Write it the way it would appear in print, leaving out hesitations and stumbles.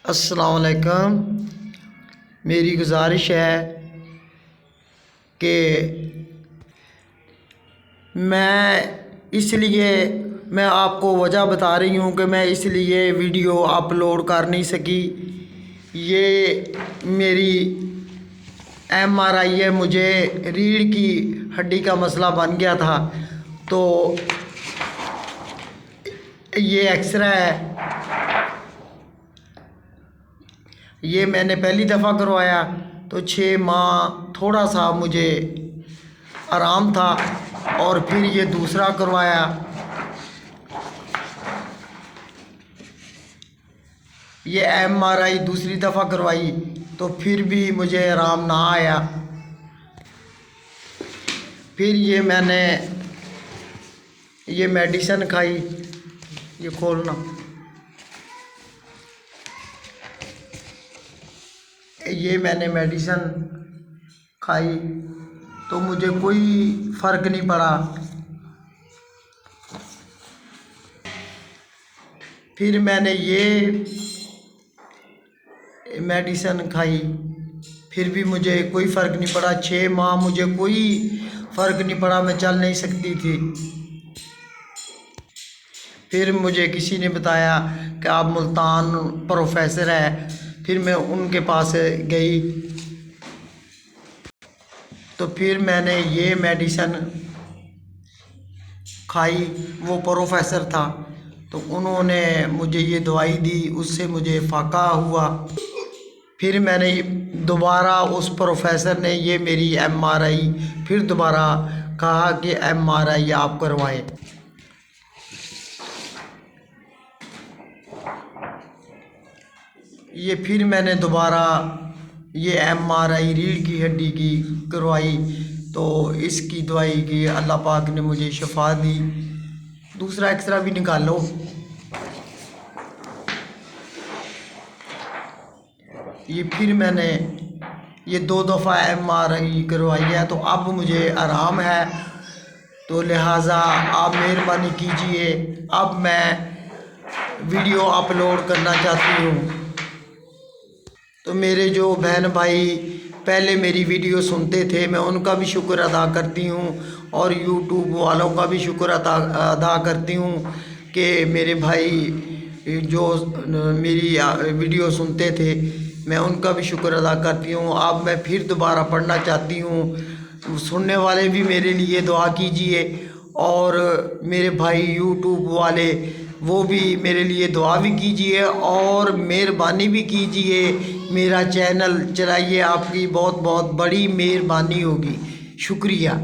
अस्सलाम वालेकुम। मेरी गुजारिश है कि मैं आपको वजह बता रही हूँ कि मैं इसलिए वीडियो अपलोड कर नहीं सकी। ये मेरी MRI है, मुझे रीढ़ की हड्डी का मसला बन गया था। तो ये एक्सरे है, ये मैंने पहली दफ़ा करवाया तो 6 माह थोड़ा सा मुझे आराम था, और फिर ये दूसरा करवाया, ये MRI दूसरी दफ़ा करवाई तो फिर भी मुझे आराम ना आया। फिर ये मैंने ये मेडिसिन खाई, ये खोलना, ये मैंने मेडिसिन खाई तो मुझे कोई फ़र्क नहीं पड़ा। फिर मैंने ये मेडिसिन खाई, फिर भी मुझे कोई फ़र्क नहीं पड़ा। 6 माह मुझे कोई फ़र्क नहीं पड़ा, मैं चल नहीं सकती थी। फिर मुझे किसी ने बताया कि आप मुल्तान प्रोफेसर है, फिर मैं उनके पास गई तो फिर मैंने ये मेडिसिन खाई। वो प्रोफेसर था तो उन्होंने मुझे ये दवाई दी, उससे मुझे फ़ाका हुआ। फिर मैंने दोबारा उस प्रोफेसर ने ये मेरी MRI फिर दोबारा कहा कि MRI आप करवाएं। ये फिर मैंने दोबारा ये MRI रीढ़ की हड्डी की करवाई तो इसकी दवाई की अल्लाह पाक ने मुझे शफा दी। दूसरा एक्सरा भी निकालो। ये फिर मैंने ये 2 दफ़ा MRI करवाई है तो अब मुझे आराम है। तो लिहाजा आप मेहरबानी कीजिए, अब मैं वीडियो अपलोड करना चाहती हूँ। तो मेरे जो बहन भाई पहले मेरी वीडियो सुनते थे, मैं उनका भी शुक्र अदा करती हूँ, और यूट्यूब वालों का भी शुक्र अदा करती हूँ कि मेरे भाई जो मेरी वीडियो सुनते थे, मैं उनका भी शुक्र अदा करती हूँ। अब मैं फिर दोबारा पढ़ना चाहती हूँ। सुनने वाले भी मेरे लिए दुआ कीजिए, और मेरे भाई यूट्यूब वाले वो भी मेरे लिए दुआ भी कीजिए और मेहरबानी भी कीजिए। मेरा चैनल चलाइए, आपकी बहुत बहुत बड़ी मेहरबानी होगी। शुक्रिया।